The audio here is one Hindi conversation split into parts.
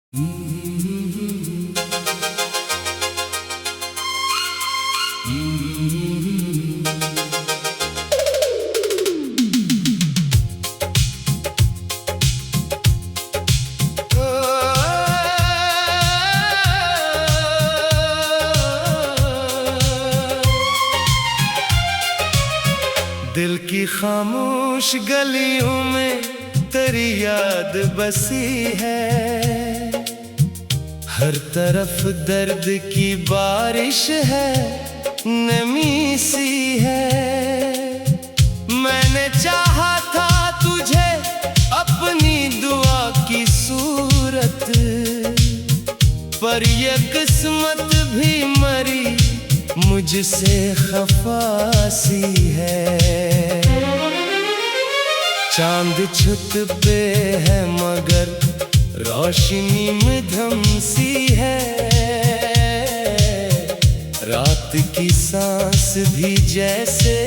दिल की खामोश गलियों में तेरी याद बसी है। हर तरफ दर्द की बारिश है, नमी सी है। मैंने चाहा था तुझे अपनी दुआ की सूरत, पर ये किस्मत भी मरी मुझसे खफा सी है। चांद छुत पे है मगर रोशनी मध्यम सी है। रात की सांस भी जैसे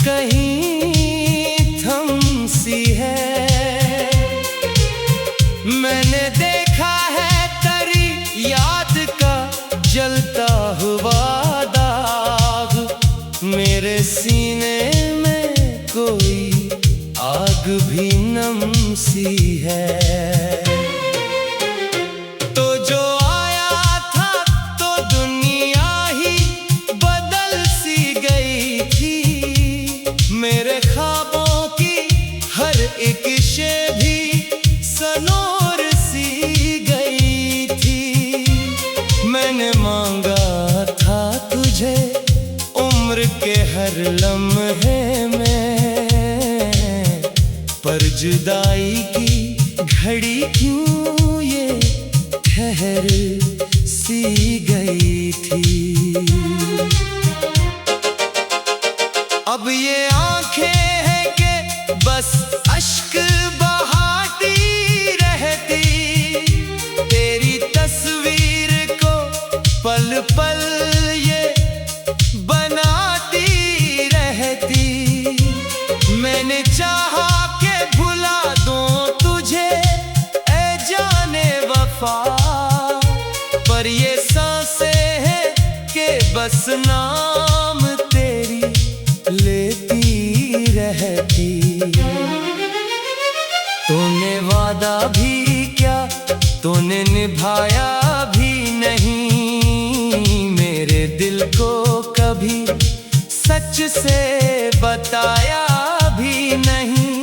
कहीं थम सी है। मैंने देखा है तेरी याद का जलता हुआ दाग, मेरे सीने में कोई आग भी नम सी है। तो जो आया था तो दुनिया ही बदल सी गई थी। मेरे ख्वाबों की हर एक शे भी सनोर सी गई थी। मैंने मांगा था तुझे उम्र के हर लम्हे में, पर जुदाई की घड़ी क्यों ये ठहर सी गई थी। अब ये आंखें हैं कि बस अश्क बहाती रहती, तेरी तस्वीर को पल पल ये बनाती रहती। मैंने चाहा के भुला दूं तुझे ऐ जाने वफा, पर ये सांसें हैं कि बस नाम तेरी लेती रहती। तूने वादा भी क्या तूने निभाया भी नहीं, मेरे दिल को कभी सच से बताया भी नहीं।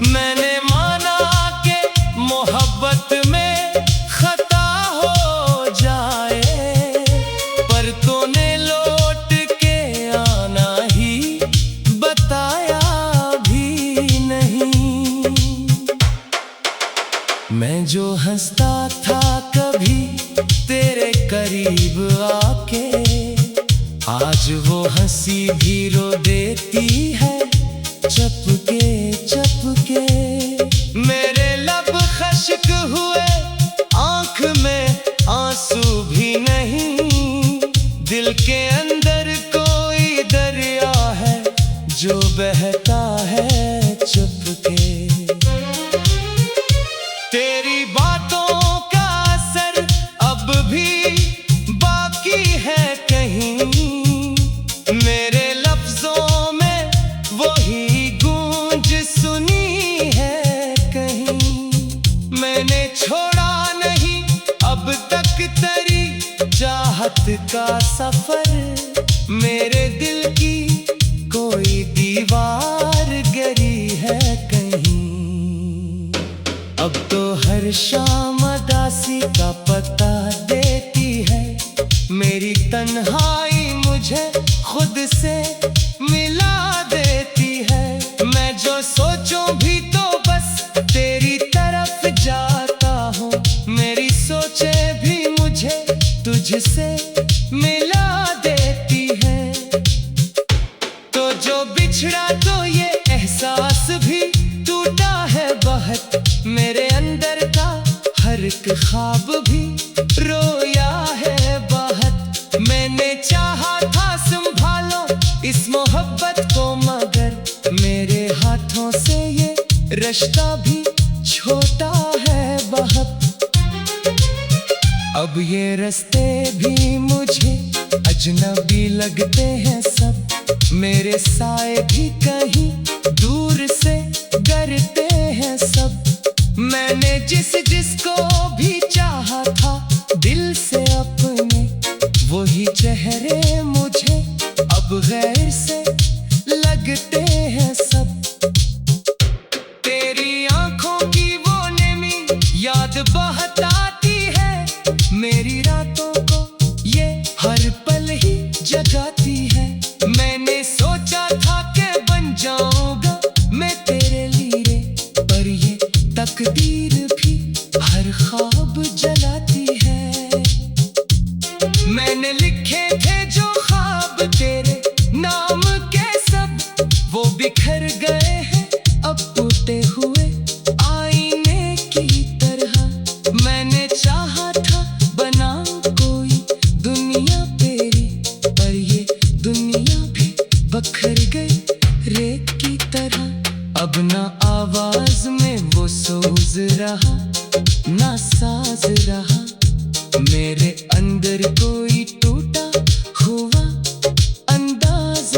मैंने माना कि मोहब्बत में खता हो जाए, पर तूने लौट के आना ही बताया भी नहीं। मैं जो हंसता था कभी तेरे करीब आके, आज वो हंसी भी रो देती है चपके चपके। मेरे लब खश्क हुए, आंख में आंसू भी नहीं। दिल के अंदर कोई दरिया है जो बहता है चुपके। तेरी बातों का असर अब भी बाकी है कहीं, मेरे लफ्जों में वही गूंज सुनी है कहीं। मैंने छोड़ा नहीं अब तक तेरी चाहत का सफर, मेरे दिल की कोई दीवार गिरी है कहीं। अब तो हर शाम उदासी का पता देती है, मेरी तन्हाई मुझे खुद से मिला देती है। मैं जो सोचूं भी तो बस तेरी तरफ जाता हूँ, मेरी सोचें भी मुझे तुझसे मिला देती है। तो जो बिछड़ा तो ये एहसास भी टूटा है बहुत, मेरे अंदर का हर एक ख्वाब भी रोया है बहुत। मैंने चाहा था संभालो इस मोहब्बत को, मगर मेरे हाथों से ये रिश्ता भी छोटा है बहुत। अब ये रास्ते भी मुझे अजनबी लगते हैं सब। मेरे साए भी कहीं दूर से डरते हैं सब। मैंने जिसको भी चाहा था दिल से अपने, वही चेहरे मुझे अब गैर से लगते हैं सब। तेरी आंखों की वो नमी याद बहुत आती है, मेरी रातों को ये हर पल ही जगाती है। मैंने सोचा था कि बन जाऊंगा मैं तेरे लिए, पर ये तकदीर भी हर ख्वाब जलाती है। मैंने लिखे थे जो ख्वाब तेरे नाम के सब, वो बिखर गए हैं अब टूटे हुए आईने की तरह। मैंने चाहा था बना कोई दुनिया तेरी, पर ये दुनिया भी बखर गई रेत की तरह। अब ना आवाज में वो सोज रहा ना साज रहा, मेरे अंदर कोई टूटा हुआ अंदाज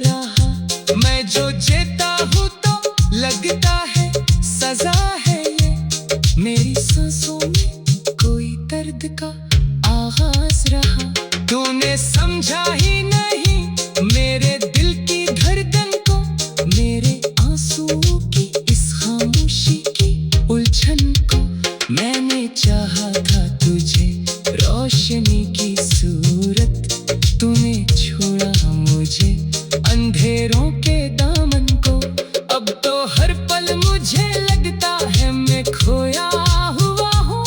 रहा। मैं जो जीता हूँ तो लगता है सजा है ये, मेरी सांसों में कोई दर्द का आगाज रहा। तूने समझा ही नहीं मेरे दिल की धड़कन को, मेरे आंसुओं की इस खामोशी की उलझन को। मैंने चाहा था तुझे रोशनी की सूरत, तूने छोड़ा मुझे अंधेरों के दामन को। अब तो हर पल मुझे लगता है मैं खोया हुआ हूँ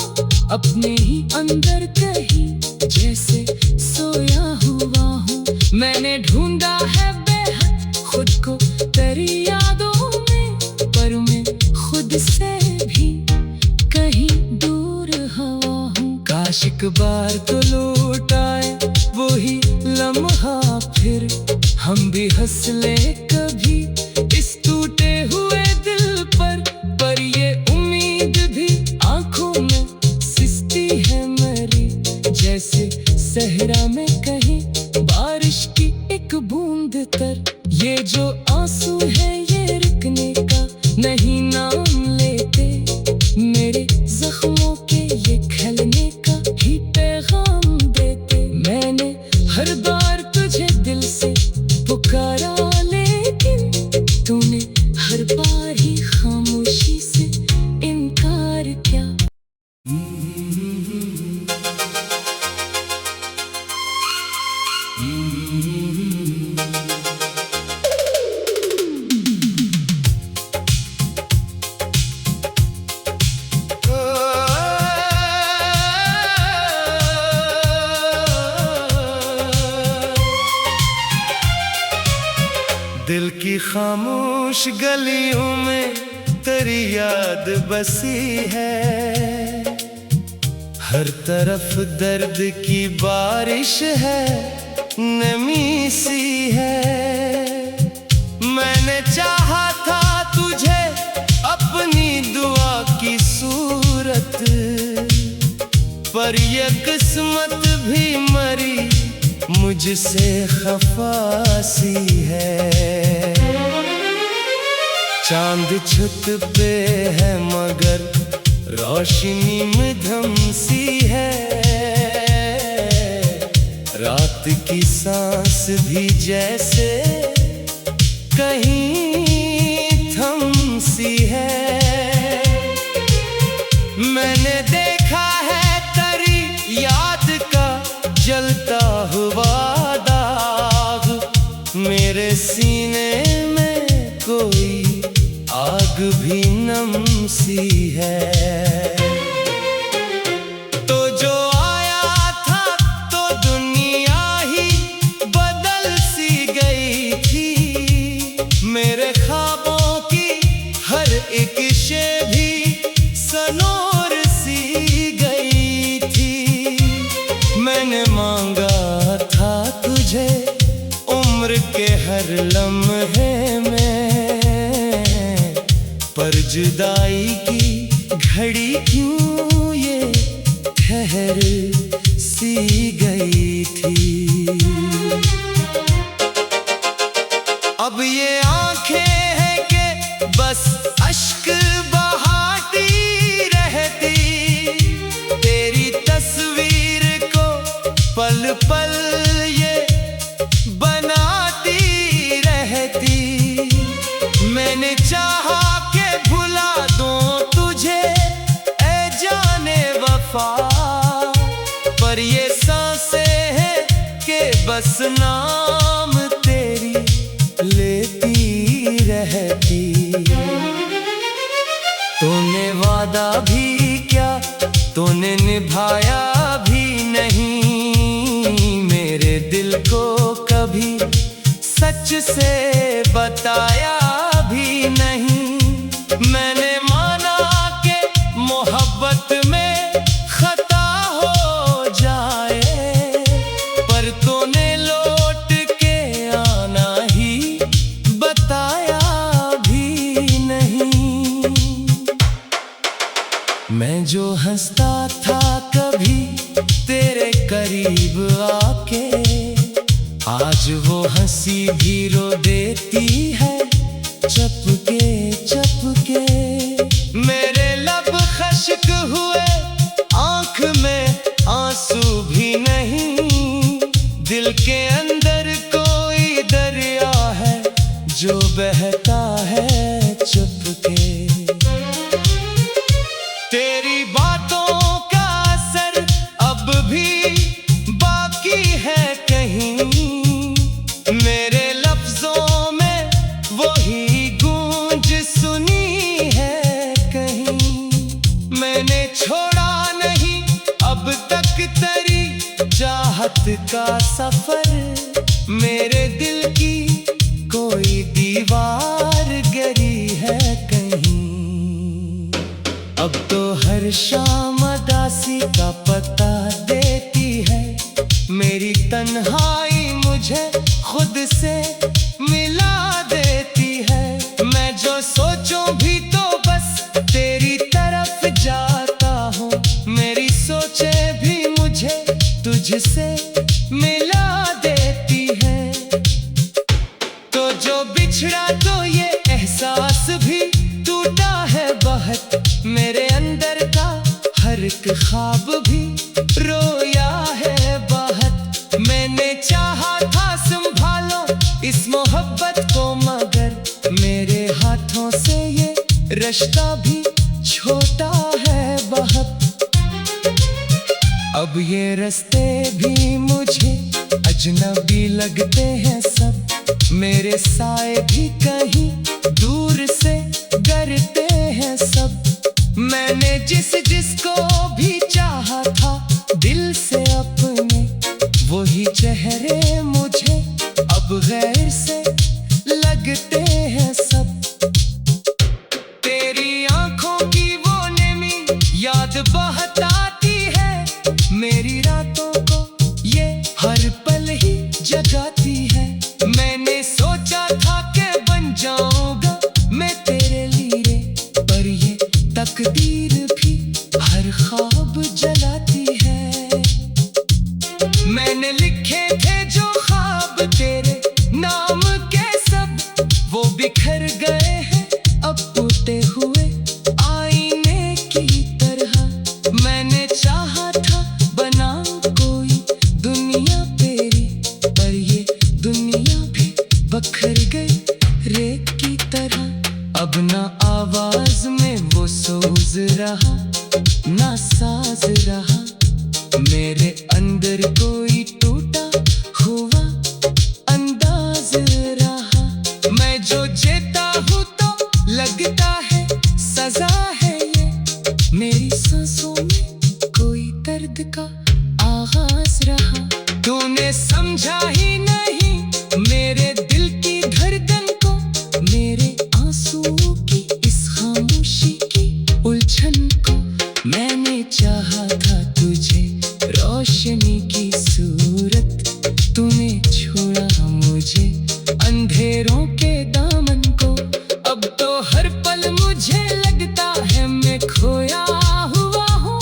अपने ही अंदर, कहीं जैसे सोया हुआ हूँ। मैंने ढूंढा है बेहद खुद को तेरी यादों में, पर मैं खुद से भी कहीं दूर हवा हूँ। काश एक बार तो लौट आए वही लम्हा, फिर हम भी हंस ले कभी इस टूटे हुए दिल पर। पर ये उम्मीद भी आंखों में सिसती है मेरी, जैसे सहरा में कहीं बारिश की एक बूंद तर। ये जो आंसू है ये रुकने का नहीं नाम लेते, मेरे जख्मों के ये खलने का ही पैगाम देते। मैंने हर बार तुझे दिल से पुकारा, लेकिन तूने हर बार ही खामोशी से इनकार किया। दिल की खामोश गलियों में तेरी याद बसी है, हर तरफ दर्द की बारिश है, नमी सी है। मैंने चाहा था तुझे अपनी दुआ की सूरत, पर ये किस्मत भी मरी मुझसे खफा सी है। चांद छत पे है मगर रोशनी मध्यम सी है, रात की सांस भी जैसे कहीं थम सी है। मैंने देखा है तेरी याद का जलता हुआ दाग, मेरे सीने में कोई आग भी नम सी है। तो जो आया था तो दुनिया ही बदल सी गई थी, मेरे ख्वाबों की हर एक शे भी सनोर सी गई थी। मैंने मांगा था तुझे उम्र के हर लम्हे में, पर जुदाई की घड़ी क्यों ये ठहर वफा, पर ये सांसें हैं कि बस नाम तेरी लेती रहती। तूने वादा भी क्या, तूने निभाया भी नहीं, मेरे दिल को कभी सच से बताया भी नहीं। मैंने माना कि मोहब्बत में खता हो जाए, पर तूने लौट के आना ही बताया भी नहीं। मैं जो हंसता था कभी तेरे करीब आके, आज वो हंसी भी रो देती है चपके चपके। मेरे लब खश्क हुए, आंख में आंसू भी नहीं, दिल के अंदर कोई दरिया है जो बहता है चुपके। तेरी बातों का असर अब भी बाकी है कहीं, मेरे लफ्जों में वही गूंज सुनी है कहीं। मैंने छोड़ा नहीं अब तक तेरी चाहत का सफर, मेरे दिल की कोई दीवार गिरी है कहीं। अब तो हर शाम उदासी का पता देती है, मेरी तन्हाई मुझे खुद से मिला देती है। मैं जो सोचूं भी तो बस तेरी तरफ जाता हूँ, मेरी सोचें भी मुझे तुझसे मिला देती है। तो जो बिछड़ा तो ये एहसास भी टूटा है बहुत, मेरे अंदर का हर एक ख्वाब भी रोया है बहुत। मैंने चाहा था संभालो इस मोहब्बत को, मगर मेरे हाथों से ये रिश्ता भी छोटा है बहुत। अब ये रास्ते भी मुझे अजनबी लगते हैं सब, मेरे साए भी कहीं दूर से डरते हैं सब। मैंने जिसको भी चाहा था दिल से अपने, वही चेहरे मुझे अब गैर से लगते हैं सब। तेरी आंखों की वो नेमी याद बहुत आती है, मेरी रातों को ये हर पल ही जगाती है। मैंने सोचा था कि बन जाऊंगा मैं तेरे लिए, पर ये तकदीर भी हर ख्वाब जलाती है। मैंने लिखे थे जो ख्वाब तेरे नाम के सब, वो बिखर गए हैं अब टूटे हुए आईने की तरह। मैंने चाहा था बना कोई दुनिया तेरी, पर ये दुनिया भी बखर गई रेत की तरह। अब ना आवाज में वो सोज रहा ना साज रहा, मेरे अंदर कोई टूटा हुआ अंदाज रहा। मैं जो जीता हूँ तो लगता है सजा है ये, मेरी सांसों में कोई दर्द का आगाज रहा। तूने समझा ही नहीं मेरे दिल की धड़कन को, मेरे आंसुओं की इस खामोशी की उलझन को। मैंने चाहा था तुझे रोशनी की सूरत, तूने छोड़ा मुझे अंधेरों के दामन को। अब तो हर पल मुझे लगता है मैं खोया हुआ हूँ,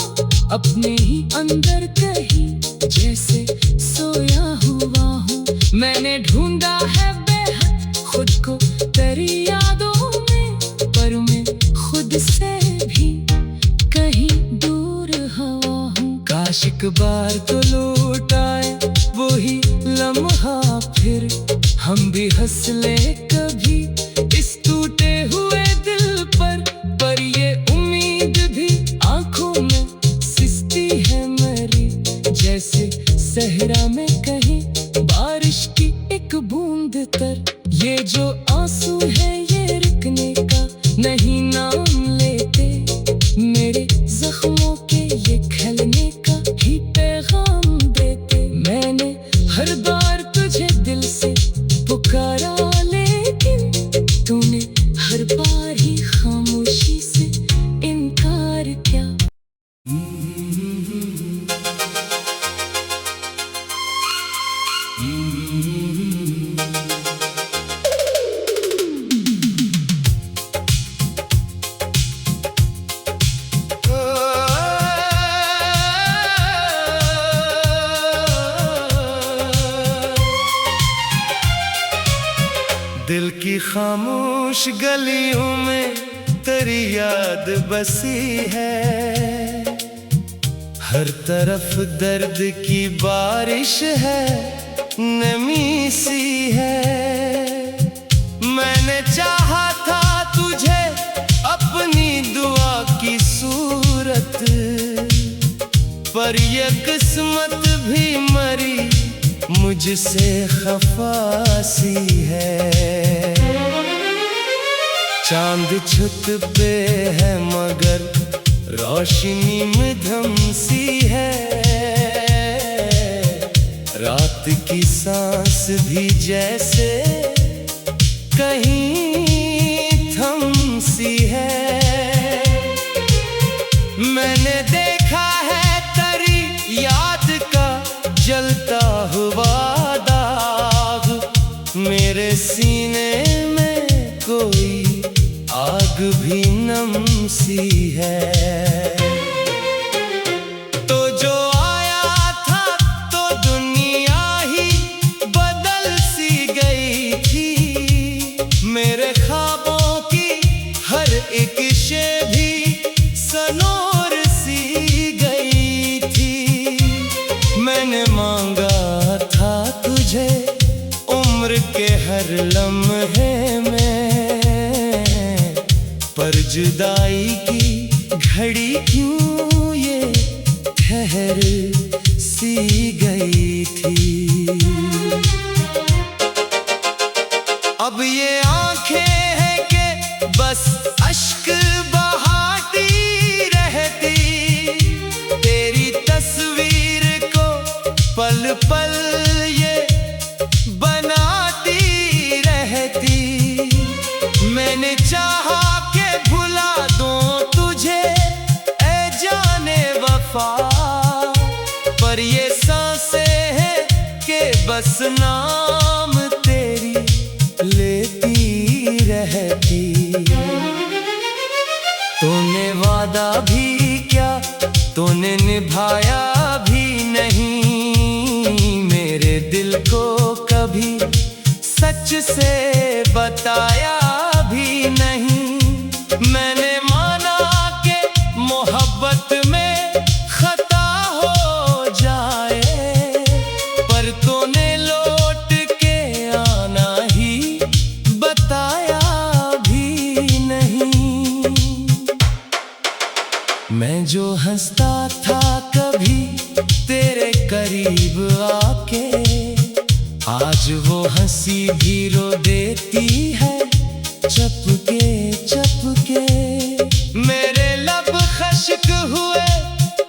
अपने ही अंदर कहीं जैसे सोया हुआ हूँ। मैंने ढूंढा है बेहद खुद को तेरी यादों में, पर मैं खुद से भी कहीं दूर हवा हूँ। काश एक बार तो लौट आए वही लम्हा, फिर हम भी हंस ले कभी इस टूटे हुए दिल पर। ये उम्मीद भी आंखों में सिस्ती सहरा में कहीं बारिश की एक बूंद तर, ये जो आंसू है ये रुकने का नहीं नाम लेते, मेरे जख्मों के ये खलने का ही पैगाम देते। मैंने हर बार तुझे दिल से पुकारा, लेकिन तूने हर बार ही खामोशी से इनकार किया। दिल की खामोश गलियों में तेरी याद बसी है, हर तरफ दर्द की बारिश है, नमी सी है। मैंने चाहा था तुझे अपनी दुआ की सूरत, पर ये किस्मत भी मरी मुझसे खफा सी है। चांद छत पे है मगर रोशनी मध्यम सी है, रात की सांस भी जैसे कहीं थम सी है। मैंने देखा है तेरी याद का जलता हुआ दाग, मेरे सीने में कोई आग भी नम सी है। तो जो आया था तो दुनिया ही बदल सी गई थी, मेरे ख्वाबों की हर एक शे भी सनोर सी गई थी। मैंने मांगा था तुझे उम्र के हर लम्हे में, पर जुदाई की घड़ी क्यों ये ठहर सी गई थी। अब ये आंखें हैं कि बस अश्क बहाती रहती, तेरी तस्वीर को पल पल ये बनाती रहती। मैंने चाहा के भुला दूं तुझे ए जाने वफा, पर ये सांसें हैं कि बस नाम तेरी लेती रहती। तूने वादा भी क्या तूने निभाया भी नहीं, मेरे दिल को कभी सच से बताया भी नहीं। मैंने माना कि मोहब्बत में खता हो जाए, पर तूने लौट के आना ही बताया भी नहीं। मैं जो हंसता था कभी तेरे करीब आके, आज वो हंसी भी रो देती है चपके चपके। मेरे लब खश्क हुए,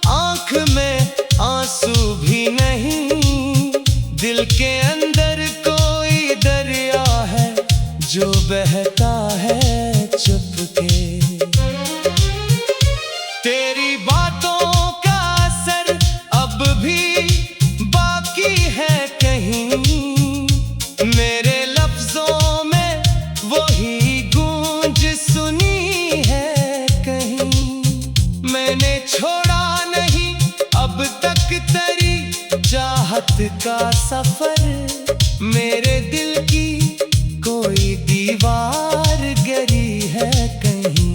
आंख में आंसू भी नहीं, दिल के अंदर कोई दरिया है जो बहता है चुपके। तेरी बातों का असर अब भी बाकी है कहीं, मेरे लफ्जों में वही गूंज सुनी है कहीं। मैंने छोड़ा नहीं अब तक तेरी चाहत का सफर, मेरे दिल की कोई दीवार गिरी है कहीं।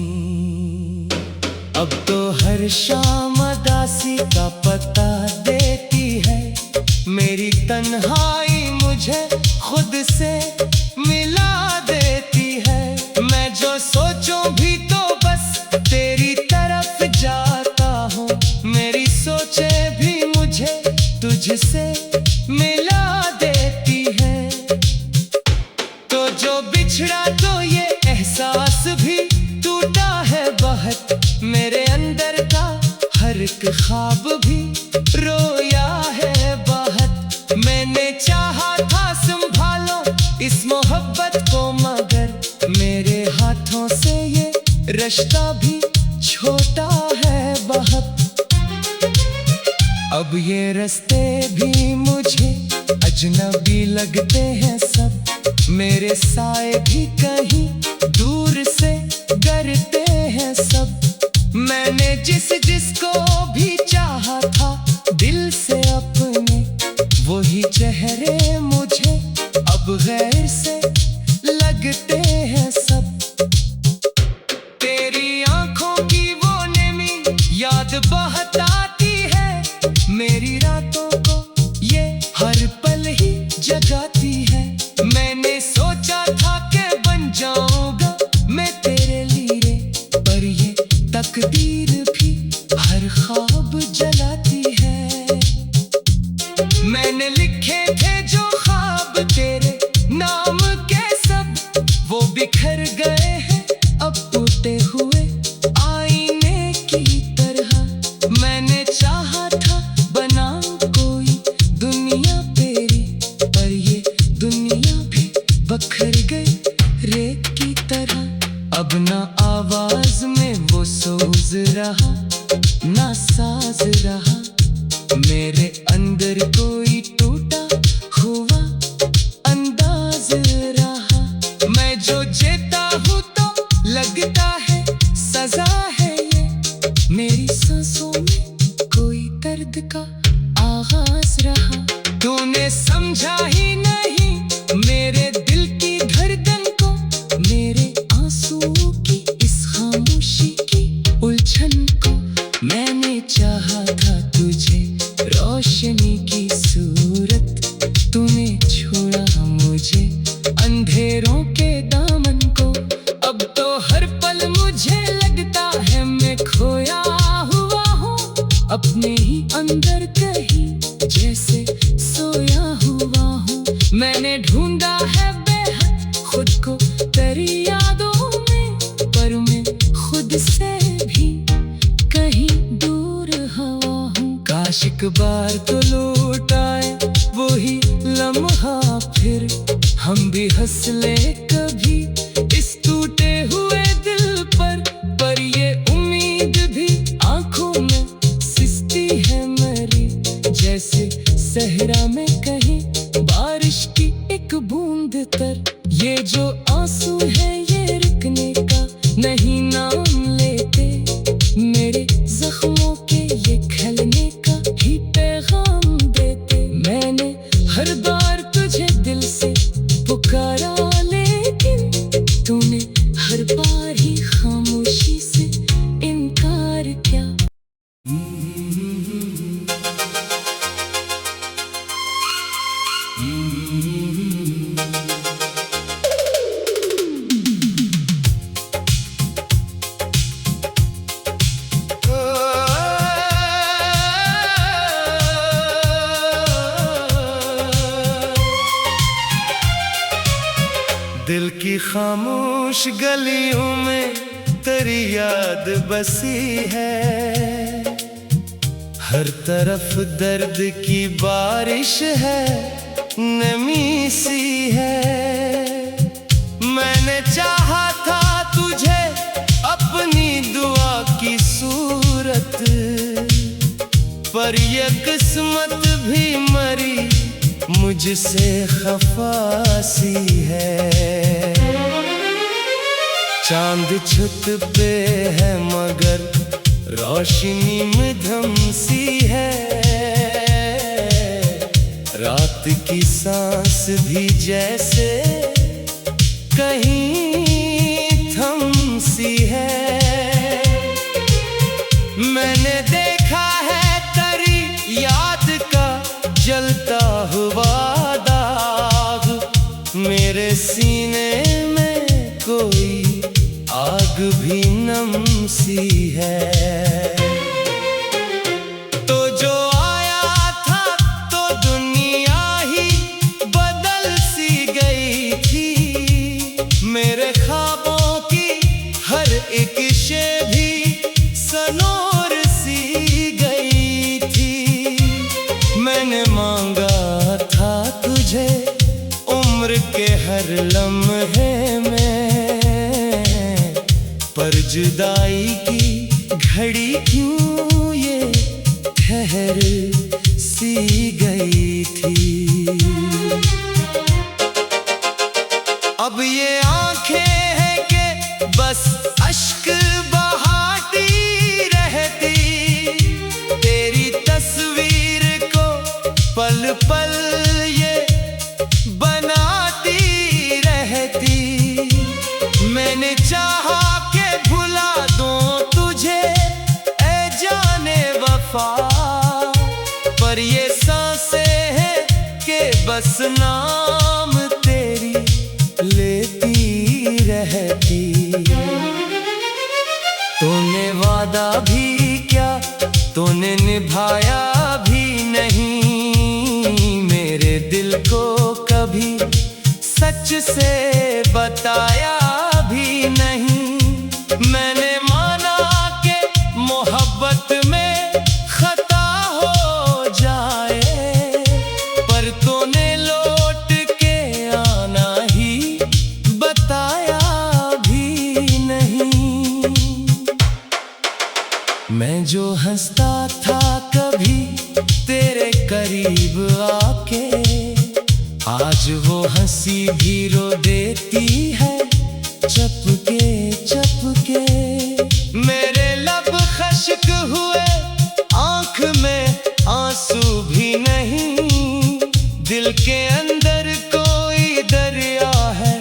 अब तो हर शाम उदासी का पता देती है, मेरी तन्हाई मुझे खुद से मिला देती है। मैं जो सोचूं भी तो बस तेरी तरफ जाता हूँ, मेरी सोचे भी मुझे तुझसे मिला देती है। तो जो बिछड़ा तो ये एहसास भी टूटा है बहुत, मेरे अंदर का हर एक ख्वाब भी रोया है बहुत। मैंने चाहा था संभालो इस मोहब्बत को, मगर मेरे हाथों से ये रिश्ता भी छोटा है बहुत। अब ये रास्ते भी मुझे अजनबी लगते हैं सब, मेरे साए भी कहीं दूर से डरते हैं सब। मैंने जिसको भी चाहा था दिल से अपने, वही चेहरे मुझे अब गैर से लगते हैं सब। तेरी आंखों की वो नमी याद बहुत आती है, मेरी रातों को ये हर पल ही जगाती है। मैंने सोचा था कि बन जाऊंगा मैं तेरे लिए, पर ये तकदीर भी हर ख्वाब जलाती है। मैंने लिखे थे जो ख्वाब तेरे नाम के सब, वो बिखर गए हैं अब टूटे हुए आईने की तरह। मैंने चाहा था बना कोई दुनिया तेरी, पर ये दुनिया भी बखर गई रेत की तरह। अब ना आवाज में वो सोज रहा ना साज रहा, मेरे अंदर कोई टूटा हुआ अंदाज रहा। मैं जो जीता हूँ तो लगता है सजा है ये, मेरी सांसों में कोई दर्द का आगाज रहा। तूने समझा ही नहीं मेरे दिल की धड़कन को, मेरे आंसुओं की इस खामोशी की उलझन को। मैंने चाहा था तुझे रोशनी की सूरत, तूने छोड़ा मुझे अंधेरों के दामन को। अब तो हर पल मुझे लगता है मैं खोया हुआ हूँ अपने ही अंदर, कहीं जैसे सोया हुआ हूँ। मैंने ढूंढा है बेहद खुद को तेरी यादों में, पर मैं खुद से भी कहीं दूर हवा हूँ। काश एक बार तो लौट आए वही लम्हा फिर, हम भी हंस ले कभी इस टूटे हुए दिल पर ये उम्मीद भी आंखों में सिसती है मेरी, जैसे सहरा में कहीं बारिश की एक बूंद तर। ये जो आंसू है ये रुकने का नहीं नाम लेते, मेरे जख्मों के ये खलने का ही पैगाम देते। मैंने हर बार तुझे दिल से पुकारा, लेकिन तूने हर बार ही खामोशी से इनकार किया। दिल की खामोश गलियों में तेरी याद बसी है, हर तरफ दर्द की बारिश है, नमी सी है। मैंने चाहा था तुझे अपनी दुआ की सूरत, पर ये किस्मत भी मरी मुझसे खफासी है। चांद छत पे है मगर रोशनी मध्यम सी है, रात की सांस भी जैसे कहीं थम सी है। मैंने देखा है तेरी याद का जलता हुआ दाग, मेरे सीने में कोई आग भी नम सी है। तो जो आया था जुदाई की घड़ी क्यों ये ठहर सी गई थी। अब ये आंखें हैं कि बस अश्क बहाती रहती, तेरी तस्वीर को पल पल ये बनाती रहती। मैंने चाहा के भुला दूं तुझे ऐ जाने वफा, पर ये सांसें हैं कि बस नाम तेरी लेती रहती। तूने वादा भी क्या तूने निभाया भी नहीं, मेरे दिल को कभी सच से बताया भी नहीं। मैंने माना कि मोहब्बत में खता हो जाए, पर तूने लौट के आना ही बताया भी नहीं। मैं जो हंसता था कभी तेरे करीब आके, आज वो हंसी भी रो देती है चपके चपके। मेरे लब खश्क हुए आंख में आंसू भी नहीं, दिल के अंदर कोई दरिया है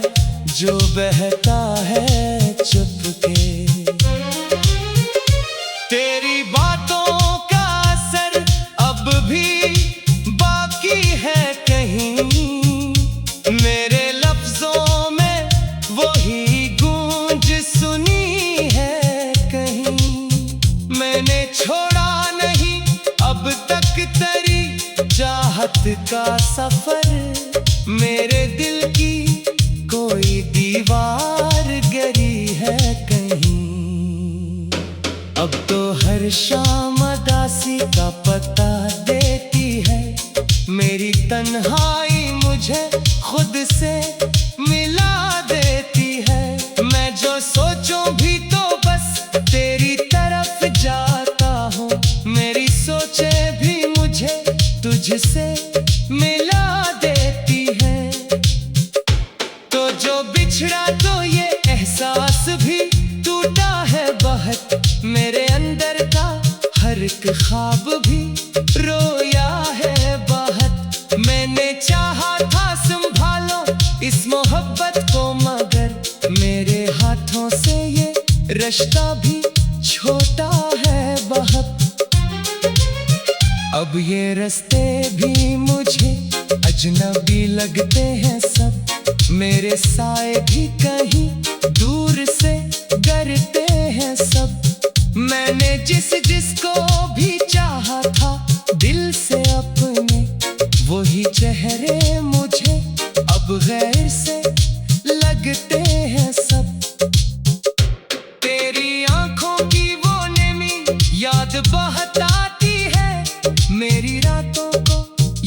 जो बहता है चुपके। तेरी बातों का असर अब भी बाकी है कहीं, मेरे लफ्जों में वही गूंज सुनी है कहीं। मैंने छोड़ा नहीं अब तक तेरी चाहत का सफर, मेरे दिल की कोई दीवार गिरी है कहीं। अब तो हर शाम उदासी का पता देती है, मेरी तन्हाई मुझे खुद से मिला देती है। मैं जो सोचूं भी तो बस तेरी तरफ जाता हूँ, मेरी सोचें भी मुझे तुझसे मिला देती है। तो जो बिछड़ा तो ये एहसास भी टूटा है बहुत, मेरे अंदर का हर एक ख्वाब भी रोया है बहुत। मैंने चाहा था संभालो इस मोहब्बत को, मगर मेरे हाथों से ये रिश्ता भी छोटा है बहुत। अब ये रास्ते भी मुझे अजनबी लगते हैं सब, मेरे साए भी कहीं दूर से डरते हैं सब। मैंने जिसको भी चाहा था दिल से अपने, वही चेहरे मुझे अब गैर से लगते हैं सब। तेरी आंखों की वो नमी याद बहुत आती है, मेरी रातों को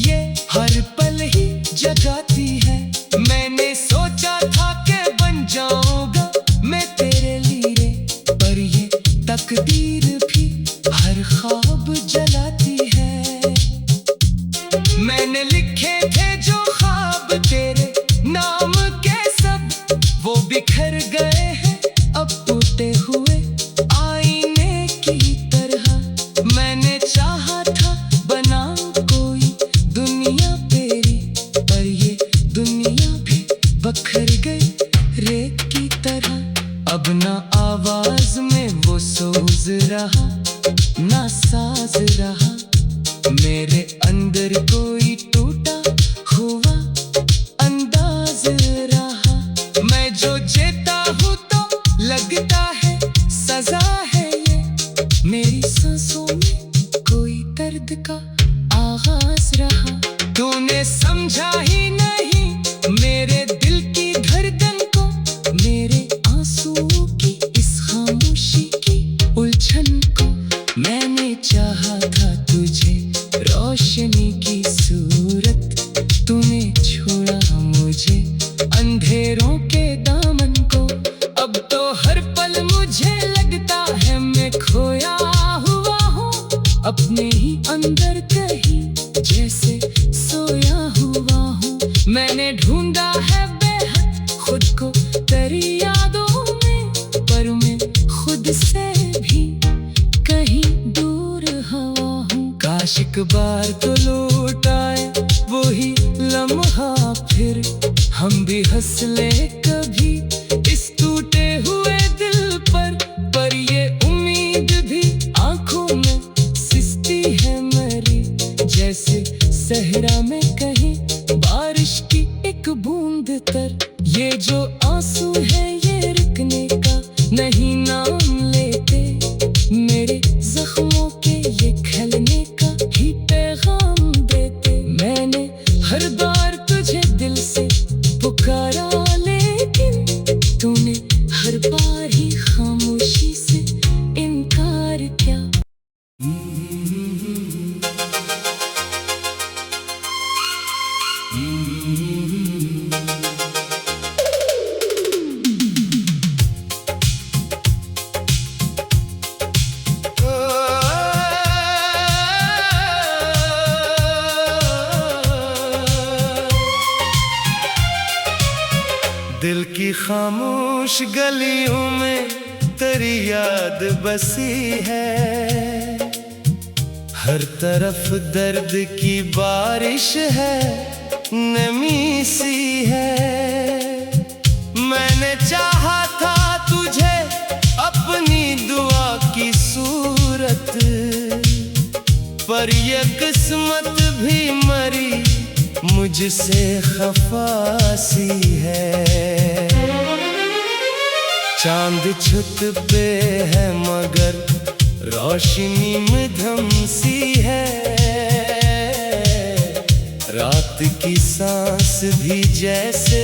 ये हर पल ही जगाती है। मैंने सोचा था कि बन जाऊंगा मैं तेरे लिए, पर ये तकदीर भी हर ख्वाब जलाती है। मैंने लिखे थे जो ख्वाब तेरे नाम के सब, वो बिखर गए हैं अब टूटे हुए आईने की तरह। मैंने चाहा था बनाऊं कोई दुनिया तेरी, पर ये दुनिया भी बखर गई रेत की तरह। अब ना आवाज में वो सोज रहा ना साज रहा, मेरे अंदर कोई टूटा हुआ अंदाज रहा। मैं जो जीता हूँ तो लगता है सजा है ये, मेरी सांसों में कोई दर्द का आगाज रहा। तूने समझा ही नहीं मेरे दिल की धड़कन को, मेरे आंसुओं की इस खामोशी की उलझन को। मैंने चाहा था तुझे रोशनी की सूरत, तूने छोड़ा मुझे अंधेरों के दामन को। अब तो हर पल मुझे अंदर कहीं जैसे सोया हुआ हूँ। मैंने ढूंढा है बेहद खुद को तेरी यादों में, पर मैं खुद से भी कहीं दूर हवा हूँ। काश एक बार तो लौट आए वही लम्हा, फिर हम भी हंस ले कभी इस टूटे हुए दिल पर ये उम्मीद भी आंखों में सिसती है मेरी, जैसे सहरा में कहीं बारिश की एक बूंद तर। ये जो आंसू है ये रुकने का नहीं नाम लेते, मेरे जख्मों के ये खिलने का ही पैगाम देते। मैंने हर बार तुझे दिल से पुकारा, लेकिन तूने हर बार ही खामोशी से इनकार किया। दिल की खामोश गलियों में तेरी याद बसी है, हर तरफ दर्द की बारिश है, नमी सी है। मैंने चाहा था तुझे अपनी दुआ की सूरत, पर ये किस्मत भी मरी मुझसे खफा सी है। चांद छत पे है मगर रोशनी मध्यम सी है, रात की सांस भी जैसे